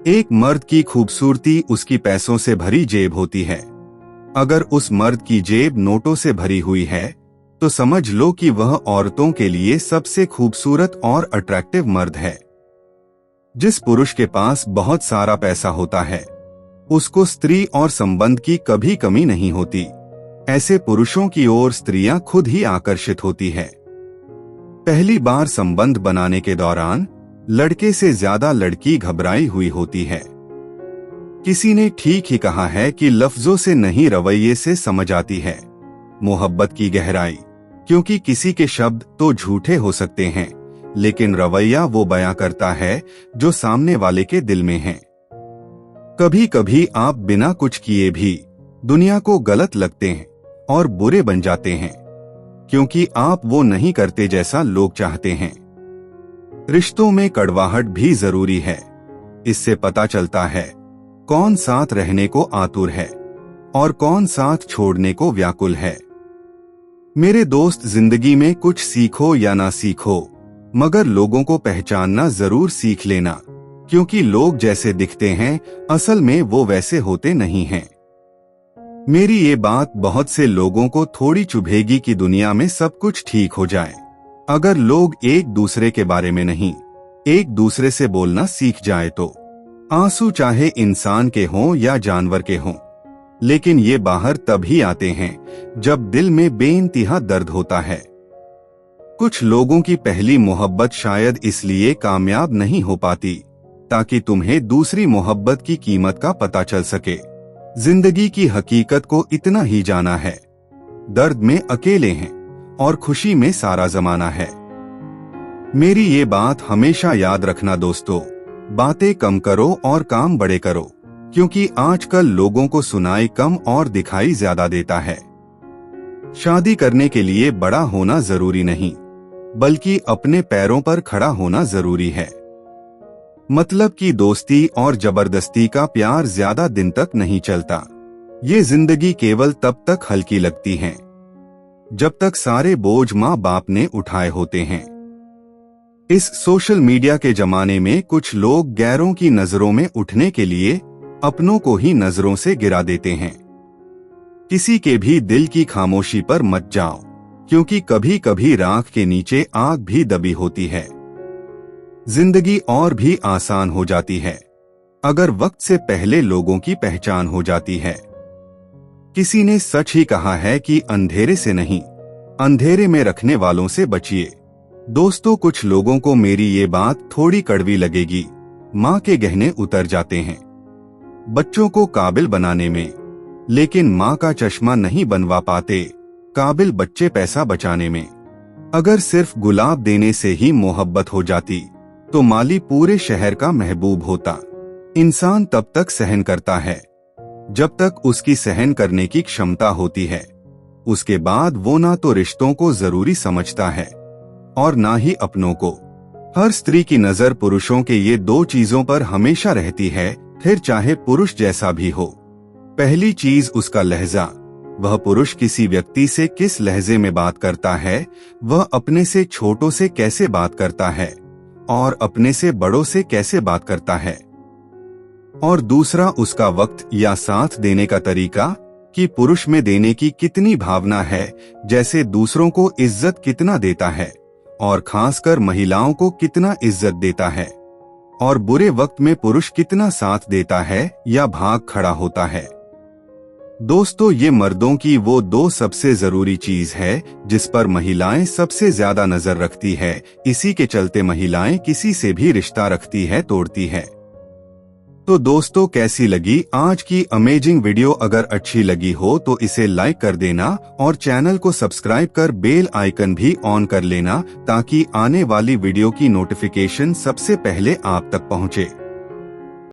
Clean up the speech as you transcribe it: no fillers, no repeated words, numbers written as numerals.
एक मर्द की खूबसूरती उसकी पैसों से भरी जेब होती है। अगर उस मर्द की जेब नोटों से भरी हुई है तो समझ लो कि वह औरतों के लिए सबसे खूबसूरत और अट्रैक्टिव मर्द है। जिस पुरुष के पास बहुत सारा पैसा होता है उसको स्त्री और संबंध की कभी कमी नहीं होती। ऐसे पुरुषों की ओर स्त्रियां खुद ही आकर्षित होती है। पहली बार संबंध बनाने के दौरान लड़के से ज्यादा लड़की घबराई हुई होती है। किसी ने ठीक ही कहा है कि लफ्जों से नहीं रवैये से समझ आती है मोहब्बत की गहराई, क्योंकि किसी के शब्द तो झूठे हो सकते हैं लेकिन रवैया वो बयां करता है जो सामने वाले के दिल में है। कभी कभी आप बिना कुछ किए भी दुनिया को गलत लगते हैं और बुरे बन जाते हैं, क्योंकि आप वो नहीं करते जैसा लोग चाहते हैं। रिश्तों में कड़वाहट भी जरूरी है। इससे पता चलता है कौन साथ रहने को आतुर है और कौन साथ छोड़ने को व्याकुल है। मेरे दोस्त, जिंदगी में कुछ सीखो या ना सीखो मगर लोगों को पहचानना जरूर सीख लेना, क्योंकि लोग जैसे दिखते हैं असल में वो वैसे होते नहीं हैं। मेरी ये बात बहुत से लोगों को थोड़ी चुभेगी कि दुनिया में सब कुछ ठीक हो जाए अगर लोग एक दूसरे के बारे में नहीं एक दूसरे से बोलना सीख जाए तो। आंसू चाहे इंसान के हों या जानवर के हों, लेकिन ये बाहर तभी आते हैं जब दिल में बेइंतहा दर्द होता है। कुछ लोगों की पहली मोहब्बत शायद इसलिए कामयाब नहीं हो पाती ताकि तुम्हें दूसरी मोहब्बत की कीमत का पता चल सके। जिंदगी की हकीकत को इतना ही जाना है, दर्द में अकेले हैं और खुशी में सारा जमाना है। मेरी ये बात हमेशा याद रखना दोस्तों, बातें कम करो और काम बड़े करो, क्योंकि आजकल लोगों को सुनाई कम और दिखाई ज्यादा देता है। शादी करने के लिए बड़ा होना जरूरी नहीं, बल्कि अपने पैरों पर खड़ा होना जरूरी है। मतलब कि दोस्ती और जबरदस्ती का प्यार ज्यादा दिन तक नहीं चलता। ये जिंदगी केवल तब तक हल्की लगती है जब तक सारे बोझ माँ बाप ने उठाए होते हैं। इस सोशल मीडिया के जमाने में कुछ लोग गैरों की नजरों में उठने के लिए अपनों को ही नजरों से गिरा देते हैं। किसी के भी दिल की खामोशी पर मत जाओ, क्योंकि कभी कभी राख के नीचे आग भी दबी होती है। जिंदगी और भी आसान हो जाती है अगर वक्त से पहले लोगों की पहचान हो जाती है। किसी ने सच ही कहा है कि अंधेरे से नहीं, अंधेरे में रखने वालों से बचिए। दोस्तों, कुछ लोगों को मेरी ये बात थोड़ी कड़वी लगेगी। माँ के गहने उतर जाते हैं बच्चों को काबिल बनाने में, लेकिन माँ का चश्मा नहीं बनवा पाते काबिल बच्चे पैसा बचाने में। अगर सिर्फ गुलाब देने से ही मोहब्बत हो जाती तो माली पूरे शहर का महबूब होता। इंसान तब तक सहन करता है जब तक उसकी सहन करने की क्षमता होती है। उसके बाद वो ना तो रिश्तों को जरूरी समझता है और ना ही अपनों को। हर स्त्री की नजर पुरुषों के ये दो चीजों पर हमेशा रहती है, फिर चाहे पुरुष जैसा भी हो। पहली चीज उसका लहजा। वह पुरुष किसी व्यक्ति से किस लहजे में बात करता है, वह अपने से छोटों से कैसे बात करता है और अपने से बड़ों से कैसे बात करता है। और दूसरा उसका वक्त या साथ देने का तरीका, कि पुरुष में देने की कितनी भावना है, जैसे दूसरों को इज्जत कितना देता है और खासकर महिलाओं को कितना इज्जत देता है, और बुरे वक्त में पुरुष कितना साथ देता है या भाग खड़ा होता है। दोस्तों, ये मर्दों की वो दो सबसे जरूरी चीज है जिस पर महिलाएं सबसे ज्यादा नजर रखती है। इसी के चलते महिलाएं किसी से भी रिश्ता रखती है, तोड़ती है। तो दोस्तों, कैसी लगी आज की अमेजिंग वीडियो? अगर अच्छी लगी हो तो इसे लाइक कर देना और चैनल को सब्सक्राइब कर बेल आइकन भी ऑन कर लेना, ताकि आने वाली वीडियो की नोटिफिकेशन सबसे पहले आप तक पहुंचे।